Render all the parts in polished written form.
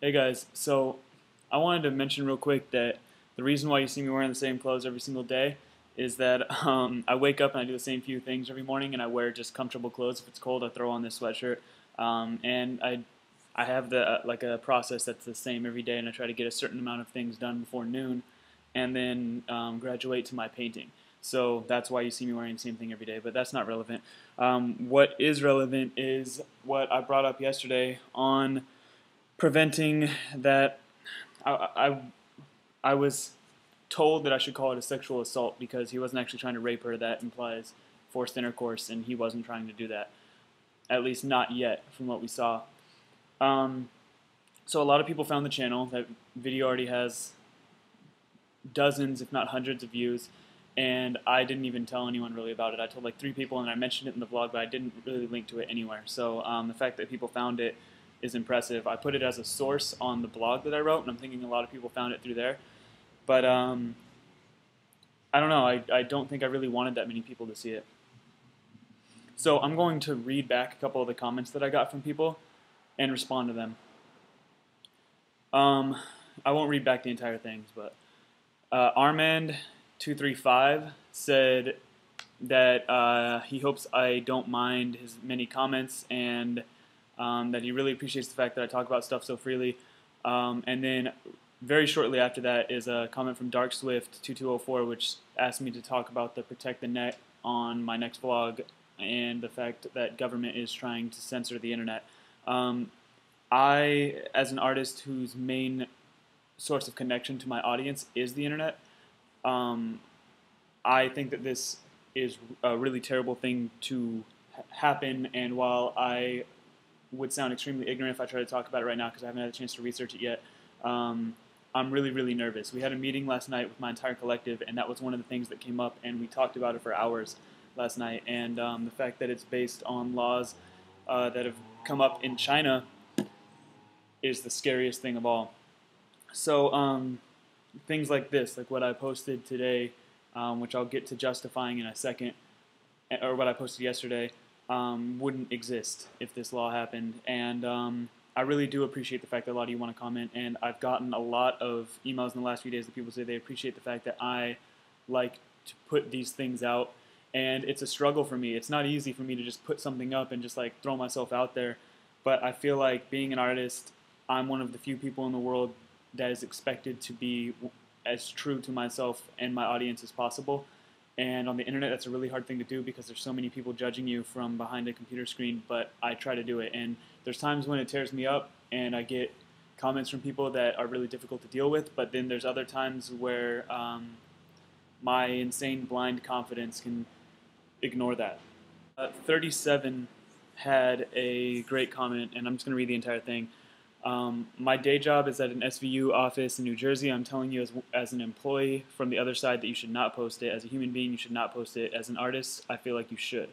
Hey guys, so I wanted to mention real quick that the reason why you see me wearing the same clothes every single day is that I wake up and I do the same few things every morning, and I wear just comfortable clothes. If it's cold, I throw on this sweatshirt, and I have like a process that's the same every day, and I try to get a certain amount of things done before noon, and then graduate to my painting. So that's why you see me wearing the same thing every day, but that's not relevant. What is relevant is what I brought up yesterday on preventing that. I was told that I should call it a sexual assault because he wasn't actually trying to rape her. That implies forced intercourse, and he wasn't trying to do that. At least not yet, from what we saw. Um, so a lot of people found the channel. That video already has dozens, if not hundreds, of views, and I didn't even tell anyone really about it. I told like 3 people, and I mentioned it in the vlog, but I didn't really link to it anywhere. So the fact that people found it is impressive. I put it as a source on the blog that I wrote, and I'm thinking a lot of people found it through there. But I don't know. I don't think I really wanted that many people to see it. So I'm going to read back a couple of the comments that I got from people and respond to them. I won't read back the entire things, but Armand235 said that he hopes I don't mind his many comments, and that he really appreciates the fact that I talk about stuff so freely. And then very shortly after that is a comment from DarkSwift2204, which asked me to talk about the Protect the Net on my next vlog and the fact that government is trying to censor the internet. I, as an artist whose main source of connection to my audience is the internet, I think that this is a really terrible thing to happen, and while I would sound extremely ignorant if I try to talk about it right now because I haven't had a chance to research it yet, I'm really, really nervous. We had a meeting last night with my entire collective, and that was one of the things that came up, and we talked about it for hours last night, and the fact that it's based on laws that have come up in China is the scariest thing of all. So things like this, like what I posted today, which I'll get to justifying in a second, or what I posted yesterday, wouldn't exist if this law happened. And I really do appreciate the fact that a lot of you want to comment, and I've gotten a lot of emails in the last few days that people say they appreciate the fact that I like to put these things out, and it's a struggle for me. It's not easy for me to just put something up and just like throw myself out there, but I feel like being an artist, I'm one of the few people in the world that is expected to be as true to myself and my audience as possible. And on the internet, that's a really hard thing to do because there's so many people judging you from behind a computer screen, but I try to do it. And there's times when it tears me up and I get comments from people that are really difficult to deal with, but then there's other times where my insane blind confidence can ignore that. 37 had a great comment, and I'm just going to read the entire thing. My day job is at an SVU office in New Jersey. I'm telling you as an employee from the other side that you should not post it. As a human being, you should not post it. As an artist, I feel like you should.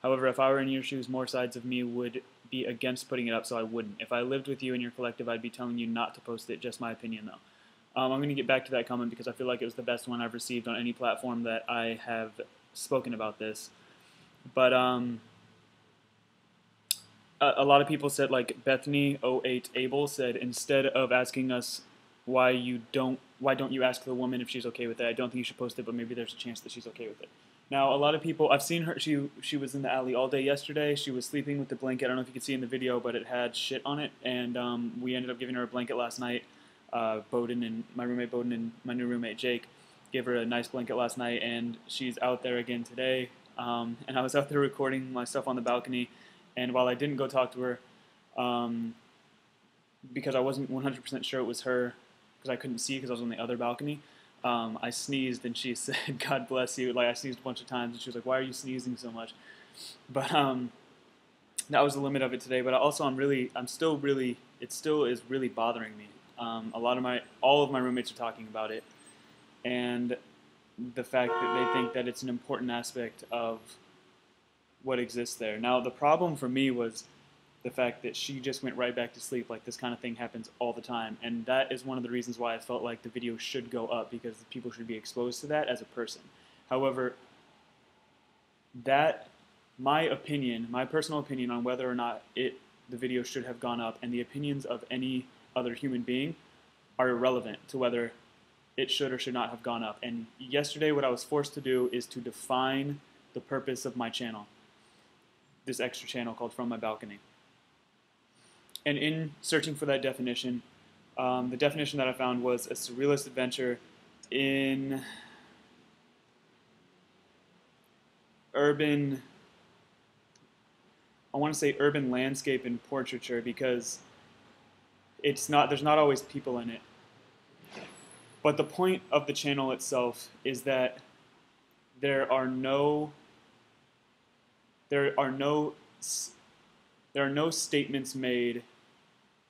However, if I were in your shoes, more sides of me would be against putting it up, so I wouldn't. If I lived with you in your collective, I'd be telling you not to post it. Just my opinion, though. I'm going to get back to that comment because I feel like it was the best one I've received on any platform that I have spoken about this. But a lot of people said, like Bethany08Able said, instead of asking us why don't you ask the woman if she's okay with it? I don't think you should post it, but maybe there's a chance that she's okay with it. Now, a lot of people, I've seen her, she was in the alley all day yesterday. She was sleeping with the blanket. I don't know if you could see in the video, but it had shit on it, and we ended up giving her a blanket last night. Bowden and my roommate Bowden and my new roommate Jake gave her a nice blanket last night, and she's out there again today. And I was out there recording my stuff on the balcony, and while I didn't go talk to her, because I wasn't 100% sure it was her, because I couldn't see because I was on the other balcony, I sneezed, and she said, "God bless you." Like, I sneezed a bunch of times, and she was like, "Why are you sneezing so much?" But that was the limit of it today. But also, it still is really bothering me. All of my roommates are talking about it, and the fact that they think that it's an important aspect of what exists there. Now, the problem for me was the fact that she just went right back to sleep. Like, this kind of thing happens all the time, and that is one of the reasons why I felt like the video should go up, because people should be exposed to that as a person. However, my opinion, my personal opinion on whether or not the video should have gone up, and the opinions of any other human being are irrelevant to whether it should or should not have gone up. And yesterday what I was forced to do is to define the purpose of my channel, this extra channel called From My Balcony. And in searching for that definition, the definition that I found was a surrealist adventure in urban, I want to say urban landscape and portraiture, because there's not always people in it. But the point of the channel itself is that there are no statements made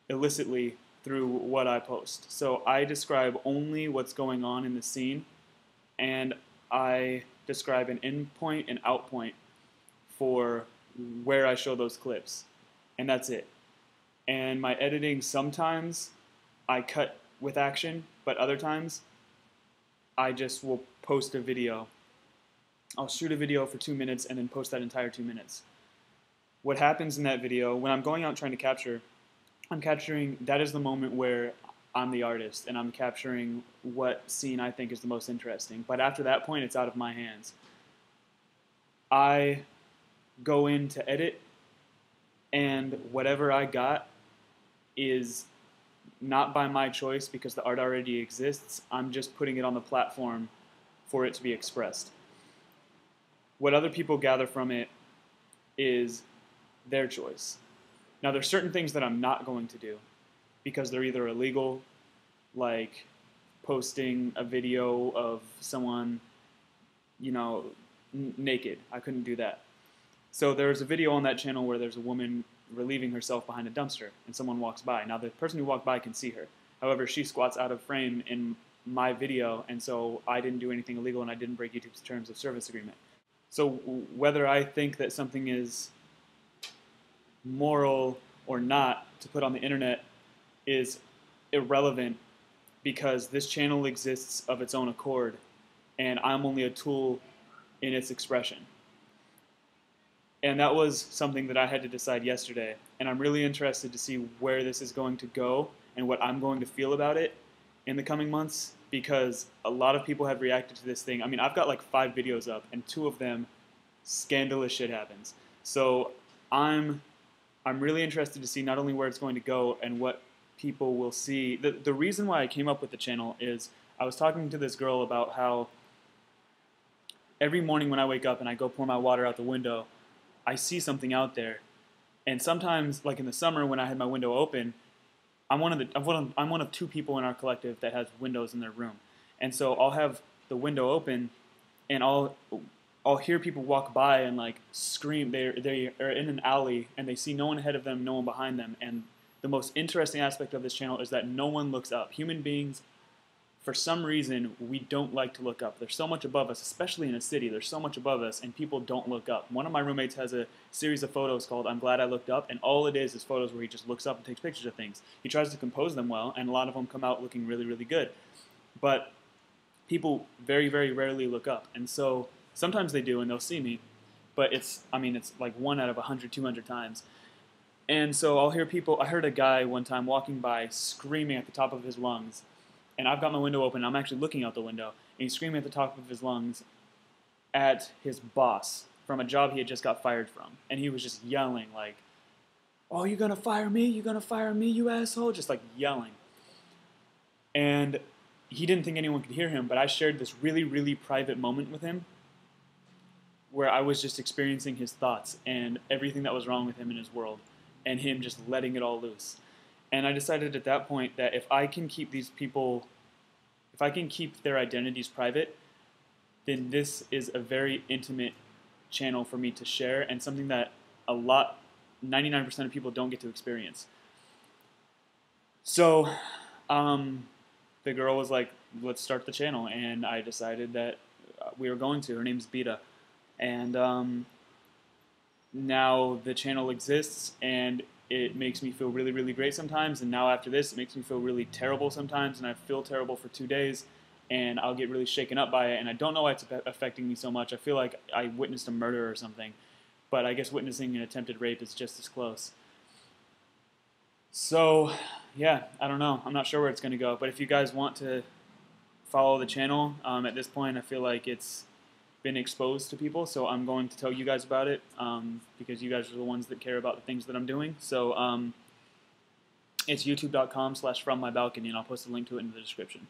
illicitly through what I post. So I describe only what's going on in the scene, and I describe an in point and out point for where I show those clips, and that's it. And my editing, sometimes I cut with action, but other times I just will post a video. I'll shoot a video for 2 minutes and then post that entire 2 minutes. What happens in that video, when I'm going out trying to capture, I'm capturing, that is the moment where I'm the artist and I'm capturing what scene I think is the most interesting. But after that point, it's out of my hands. I go in to edit, and whatever I got is not by my choice because the art already exists. I'm just putting it on the platform for it to be expressed. What other people gather from it is their choice. Now, there's certain things that I'm not going to do because they're either illegal, like posting a video of someone, you know, naked. I couldn't do that. So there's a video on that channel where there's a woman relieving herself behind a dumpster and someone walks by. Now, the person who walked by can see her. However, she squats out of frame in my video, and so I didn't do anything illegal and I didn't break YouTube's terms of service agreement. So whether I think that something is moral or not to put on the internet is irrelevant, because this channel exists of its own accord and I'm only a tool in its expression. And that was something that I had to decide yesterday, and I'm really interested to see where this is going to go and what I'm going to feel about it in the coming months, because a lot of people have reacted to this thing. I mean, I've got like 5 videos up, and 2 of them, scandalous shit happens. So I'm really interested to see not only where it's going to go and what people will see. The reason why I came up with the channel is I was talking to this girl about how every morning when I wake up and I go pour my water out the window, I see something out there. And sometimes, like in the summer when I had my window open, I'm one of 2 people in our collective that has windows in their room. And so I'll have the window open and I'll hear people walk by and like scream. They are in an alley and they see no one ahead of them, no one behind them. And the most interesting aspect of this channel is that no one looks up. Human beings, for some reason, we don't like to look up. There's so much above us, especially in a city. There's so much above us, and people don't look up. One of my roommates has a series of photos called I'm Glad I Looked Up, and all it is photos where he just looks up and takes pictures of things. He tries to compose them well, and a lot of them come out looking really, really good. But people very, very rarely look up, and so sometimes they do, and they'll see me, but it's like 1 out of 100, 200 times. And so I'll hear people. I heard a guy one time walking by screaming at the top of his lungs, and I've got my window open, and I'm actually looking out the window, and he's screaming at the top of his lungs at his boss from a job he had just got fired from. And he was just yelling like, "Oh, you're gonna fire me? You're gonna fire me, you asshole?" Just like yelling. And he didn't think anyone could hear him, but I shared this really, really private moment with him where I was just experiencing his thoughts and everything that was wrong with him in his world, and him just letting it all loose. And I decided at that point that if I can keep these people, if I can keep their identities private, then this is a very intimate channel for me to share, and something that 99% of people don't get to experience. So the girl was like, "Let's start the channel," and I decided that we were going to. Her name's Beta. And now the channel exists, and it makes me feel really, really great sometimes. And now after this, it makes me feel really terrible sometimes, and I feel terrible for 2 days, and I'll get really shaken up by it. And I don't know why it's affecting me so much. I feel like I witnessed a murder or something, but I guess witnessing an attempted rape is just as close. So, yeah, I don't know. I'm not sure where it's going to go. But if you guys want to follow the channel, at this point, I feel like it's been exposed to people. So I'm going to tell you guys about it because you guys are the ones that care about the things that I'm doing. So it's youtube.com/FromMyBalcony, and I'll post a link to it in the description.